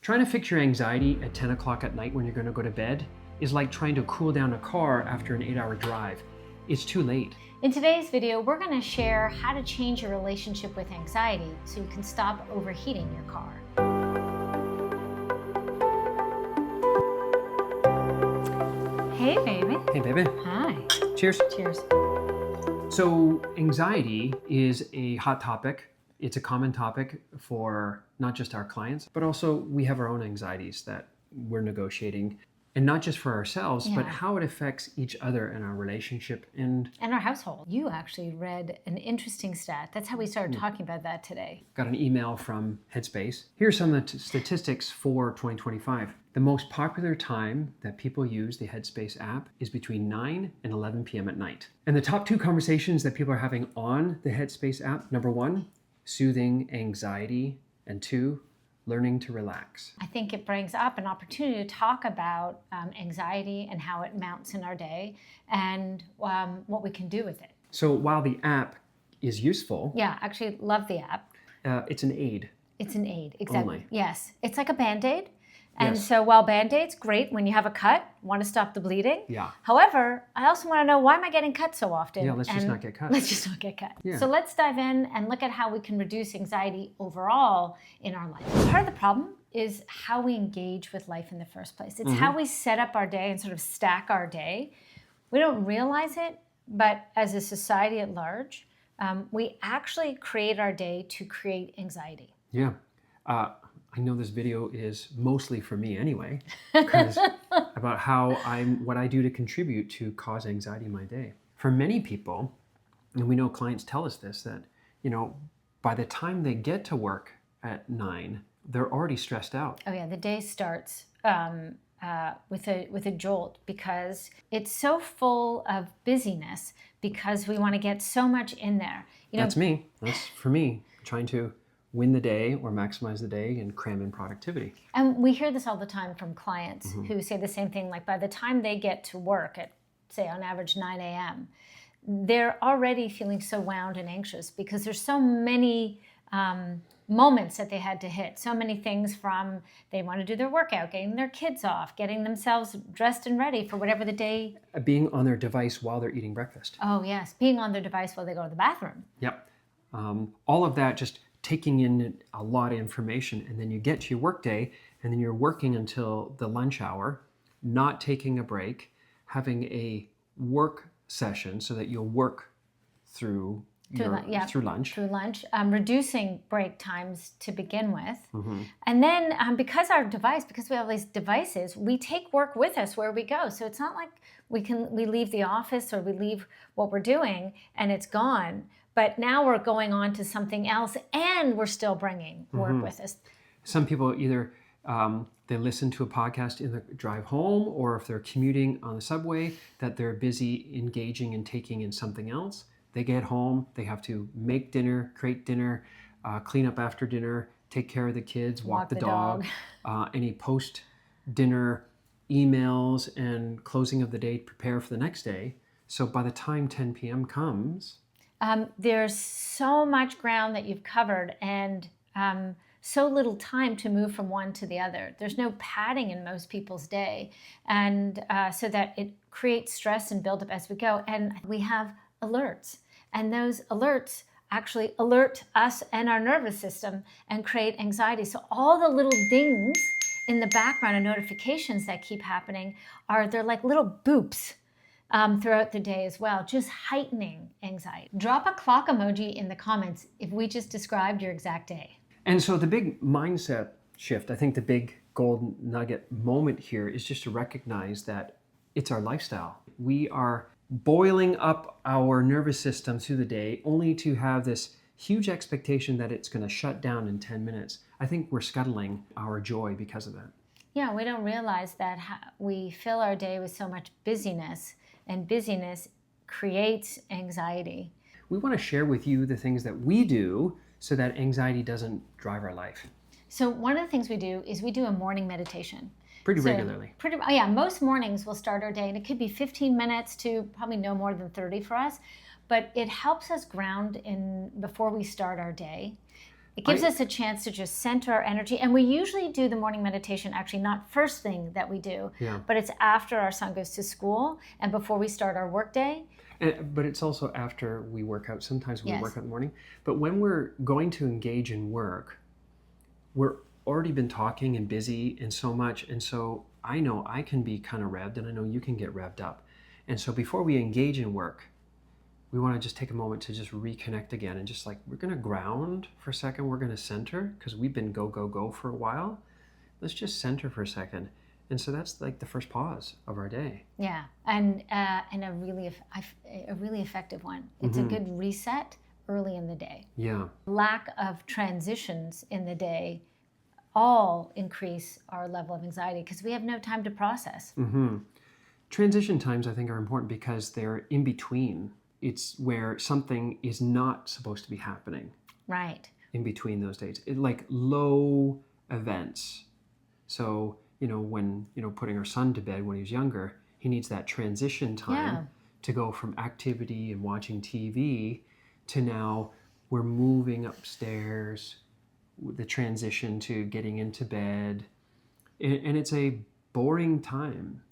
Trying to fix your anxiety at 10 o'clock at night when you're going to go to bed is like trying to cool down a car after an 8-hour drive. It's too late. In today's video, we're going to share how to change your relationship with anxiety so you can stop overheating your car. Hey, baby. Hey, baby. Hi. Cheers. Cheers. So anxiety is a hot topic. It's a common topic for not just our clients, but also we have our own anxieties that we're negotiating. And not just for ourselves, but how it affects each other in our relationship and our household. You actually read an interesting stat. That's how we started talking about that today. Got an email from Headspace. Here's some of the statistics for 2025. The most popular time that people use the Headspace app is between 9 and 11 p.m. at night. And the top 2 conversations that people are having on the Headspace app, number 1, soothing anxiety, and 2, learning to relax. I think it brings up an opportunity to talk about anxiety and how it mounts in our day and what we can do with it. So while the app is useful... Yeah, actually love the app. It's an aid. It's an aid, exactly. Only. Yes, it's like a Band-Aid. And Yes. so while Band-Aid's great when you have a cut, want to stop the bleeding. Yeah. However, I also want to know, why am I getting cut so often? Yeah, let's just not get cut. Let's just not get cut. Yeah. So let's dive in and look at how we can reduce anxiety overall in our life. Part of the problem is how we engage with life in the first place. It's how we set up our day and sort of stack our day. We don't realize it, but as a society at large, we actually create our day to create anxiety. Yeah. I know this video is mostly for me anyway, because about what I do to contribute to cause anxiety in my day. For many people, and we know clients tell us this, that, by the time they get to work at 9, they're already stressed out. Oh yeah, the day starts with a jolt because it's so full of busyness because we want to get so much in there. That's me. That's for me, trying to win the day or maximize the day and cram in productivity. And we hear this all the time from clients who say the same thing, like by the time they get to work at, say, on average 9 a.m., they're already feeling so wound and anxious because there's so many moments that they had to hit. So many things from they want to do their workout, getting their kids off, getting themselves dressed and ready for whatever the day. Being on their device while they're eating breakfast. Oh yes, being on their device while they go to the bathroom. Yep. All of that, just taking in a lot of information, and then you get to your work day and then you're working until the lunch hour, not taking a break, having a work session so that you'll work through lunch, reducing break times to begin with. And then because we have these devices, we take work with us where we go. So it's not like we leave the office or we leave what we're doing and it's gone. But now we're going on to something else and we're still bringing work with us. Some people either they listen to a podcast in the drive home, or if they're commuting on the subway, that they're busy engaging and taking in something else. They get home, they have to make dinner, create dinner, clean up after dinner, take care of the kids, walk the dog. Any post-dinner emails and closing of the day, prepare for the next day. So by the time 10 p.m. comes... there's so much ground that you've covered and so little time to move from one to the other. There's no padding in most people's day, and so that it creates stress and buildup as we go. And we have alerts, and those alerts actually alert us and our nervous system and create anxiety. So all the little dings in the background and notifications that keep happening they're like little boops throughout the day as well, just heightening anxiety. Drop a clock emoji in the comments if we just described your exact day. And so the big mindset shift, I think the big golden nugget moment here is just to recognize that it's our lifestyle. We are boiling up our nervous system through the day only to have this huge expectation that it's going to shut down in 10 minutes. I think we're scuttling our joy because of that. Yeah, we don't realize that we fill our day with so much busyness, and busyness creates anxiety. We want to share with you the things that we do so that anxiety doesn't drive our life. So one of the things we do is we do a morning meditation. Pretty regularly. Most mornings we'll start our day, and it could be 15 minutes to probably no more than 30 for us, but it helps us ground in before we start our day. It gives us a chance to just center our energy. And we usually do the morning meditation, actually not first thing that we do, but it's after our son goes to school and before we start our workday. But it's also after we work out. Sometimes we work out in the morning. But when we're going to engage in work, we're already been talking and busy and so much. And so I know I can be kind of revved, and I know you can get revved up. And so before we engage in work, we want to just take a moment to just reconnect again and just like, we're going to ground for a second. We're going to center because we've been go, go, go for a while. Let's just center for a second. And so that's like the first pause of our day. Yeah, and a really effective one. It's a good reset early in the day. Yeah. Lack of transitions in the day all increase our level of anxiety because we have no time to process. Transition times, I think, are important because they're in between. It's where something is not supposed to be happening. Right. In between those days. Like low events. So, when, putting our son to bed when he was younger, he needs that transition time to go from activity and watching TV to now we're moving upstairs, the transition to getting into bed. And it's a boring time.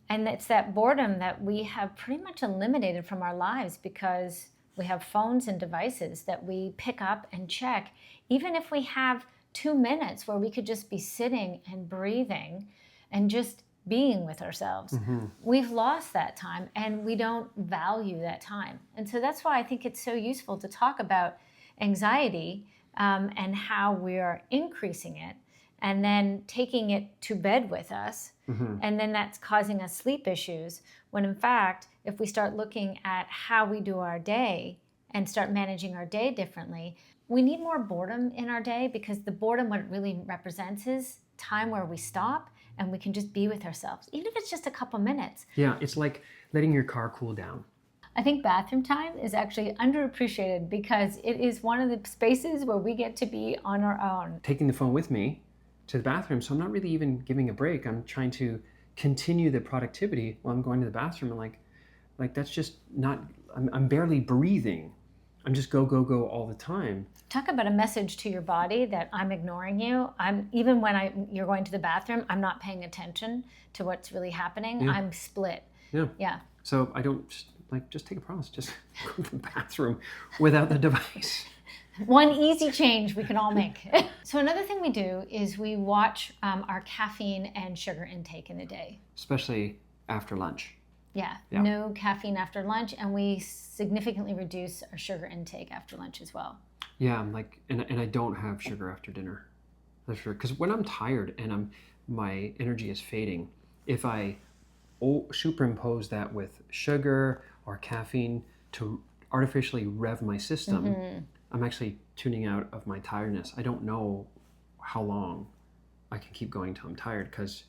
And it's that boredom that we have pretty much eliminated from our lives because we have phones and devices that we pick up and check. Even if we have 2 minutes where we could just be sitting and breathing and just being with ourselves, we've lost that time and we don't value that time. And so that's why I think it's so useful to talk about anxiety and how we are increasing it and then taking it to bed with us. And then that's causing us sleep issues. When in fact, if we start looking at how we do our day and start managing our day differently, we need more boredom in our day because the boredom, what it really represents is time where we stop and we can just be with ourselves, even if it's just a couple minutes. Yeah, it's like letting your car cool down. I think bathroom time is actually underappreciated because it is one of the spaces where we get to be on our own. Taking the phone with me to the bathroom, so I'm not really even giving a break. I'm trying to continue the productivity while I'm going to the bathroom. And like that's just not, I'm barely breathing. I'm just go, go, go all the time. Talk about a message to your body that I'm ignoring you. Even when you're going to the bathroom, I'm not paying attention to what's really happening. Yeah. I'm split. Yeah. So I don't just take a pause, just go to the bathroom without the device. One easy change we can all make. So another thing we do is we watch our caffeine and sugar intake in the day. Especially after lunch. Yeah, no caffeine after lunch, and we significantly reduce our sugar intake after lunch as well. Yeah, and I don't have sugar after dinner. That's sure. Because when I'm tired and my energy is fading, if I superimpose that with sugar or caffeine to artificially rev my system, I'm actually tuning out of my tiredness. I don't know how long I can keep going till I'm tired because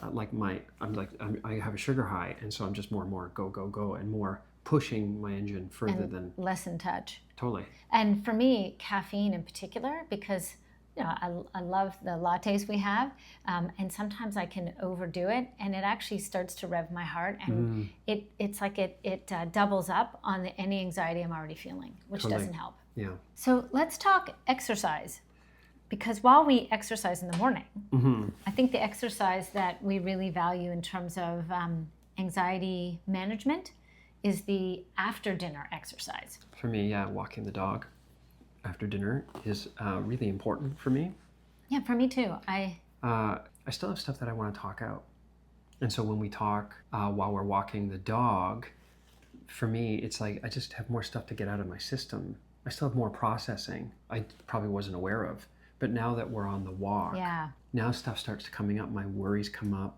I have a sugar high, and so I'm just more and more go, go, go, and more pushing my engine further than less in touch. Totally. And for me, caffeine in particular, because I love the lattes we have, and sometimes I can overdo it, and it actually starts to rev my heart, and it's like it doubles up on any anxiety I'm already feeling, which doesn't help. Yeah. So let's talk exercise. Because while we exercise in the morning, I think the exercise that we really value in terms of anxiety management is the after dinner exercise. For me, walking the dog after dinner is really important for me. Yeah, for me too. I still have stuff that I want to talk out. And so when we talk while we're walking the dog, for me, it's like I just have more stuff to get out of my system. I still have more processing I probably wasn't aware of. But now that we're on the walk, now stuff starts coming up. My worries come up,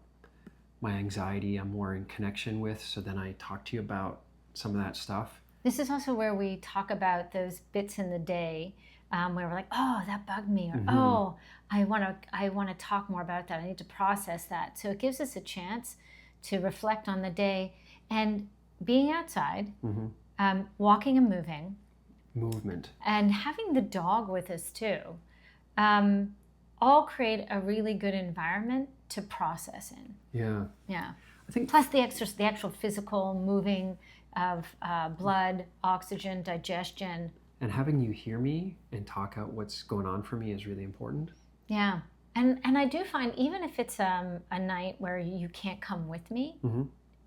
my anxiety I'm more in connection with. So then I talk to you about some of that stuff. This is also where we talk about those bits in the day where we're like, oh, that bugged me, or oh, I want to talk more about that. I need to process that. So it gives us a chance to reflect on the day and being outside, walking and moving. Movement. And having the dog with us too. All create a really good environment to process in. Yeah. I think plus the actual physical moving of blood, oxygen, digestion. And having you hear me and talk out what's going on for me is really important. Yeah. And I do find, even if it's a night where you can't come with me,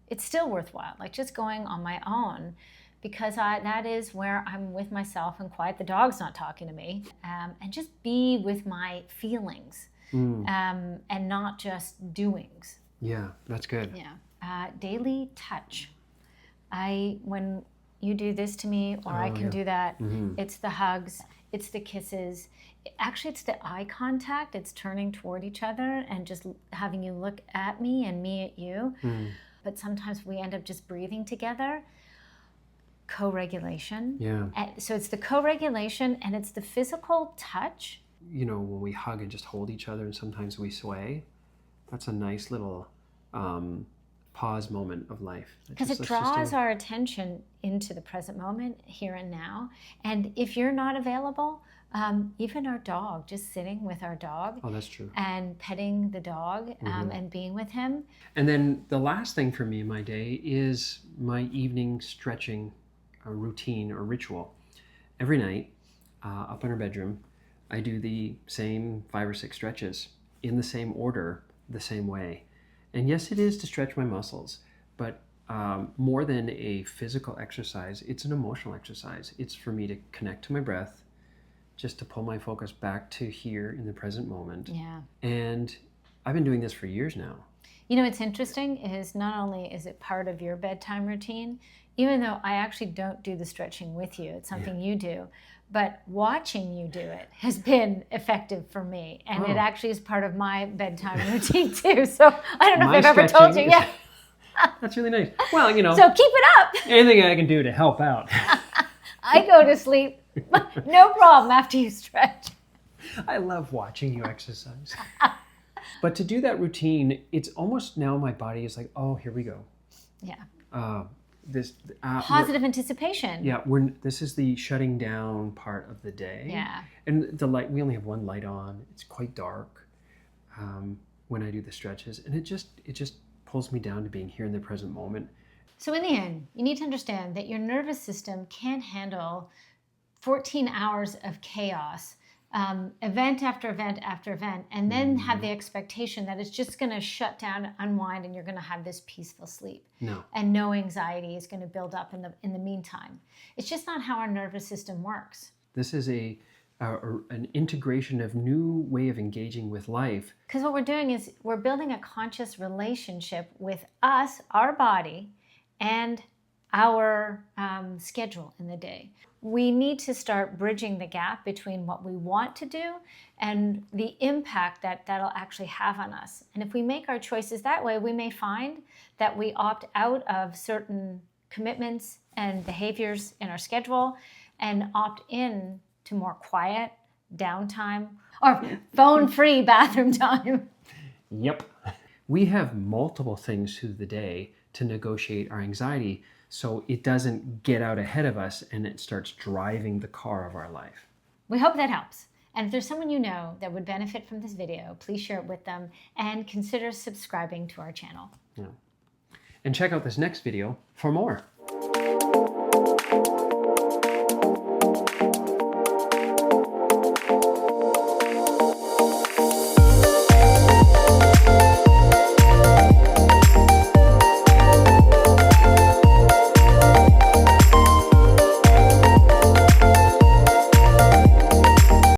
it's still worthwhile. Like just going on my own, because that is where I'm with myself and quiet. The dog's not talking to me, and just be with my feelings, and not just doings. Yeah, that's good. Yeah. Daily touch. When you do this to me, or I can do that, it's the hugs, it's the kisses. Actually, it's the eye contact. It's turning toward each other and just having you look at me and me at you. But sometimes we end up just breathing together. Co-regulation. Yeah. So it's the co-regulation and it's the physical touch. You know, when we hug and just hold each other and sometimes we sway, that's a nice little pause moment of life. Because it draws our attention into the present moment, here and now. And if you're not available, even our dog, just sitting with our dog. Oh, that's true. And petting the dog and being with him. And then the last thing for me in my day is my evening stretching routine or ritual. Every night, up in our bedroom, I do the same 5 or 6 stretches in the same order, the same way. And yes, it is to stretch my muscles, but more than a physical exercise, it's an emotional exercise. It's for me to connect to my breath, just to pull my focus back to here in the present moment. Yeah. And I've been doing this for years now. You know, what's interesting is not only is it part of your bedtime routine, even though I actually don't do the stretching with you, it's something you do, but watching you do it has been effective for me. And it actually is part of my bedtime routine too. So I don't know if I've ever told you. Yeah. That's really nice. Well, you know. So keep it up. Anything I can do to help out. I go to sleep. No problem after you stretch. I love watching you exercise. But to do that routine, it's almost now my body is like, oh, here we go. Yeah. This positive anticipation. Yeah, this is the shutting down part of the day. Yeah. And the light, we only have one light on. It's quite dark when I do the stretches, and it just pulls me down to being here in the present moment. So in the end, you need to understand that your nervous system can't handle 14 hours of chaos, event after event after event, and then have the expectation that it's just going to shut down, unwind, and you're going to have this peaceful sleep. No. And no anxiety is going to build up in the meantime. It's just not how our nervous system works. This is an integration of new way of engaging with life. Because what we're doing is we're building a conscious relationship with us, our body, and our schedule in the day. We need to start bridging the gap between what we want to do and the impact that'll actually have on us. And if we make our choices that way, we may find that we opt out of certain commitments and behaviors in our schedule and opt in to more quiet downtime or phone-free bathroom time. Yep. We have multiple things through the day to negotiate our anxiety so it doesn't get out ahead of us and it starts driving the car of our life. We hope that helps. And if there's someone you know that would benefit from this video, please share it with them and consider subscribing to our channel. Yeah. And check out this next video for more.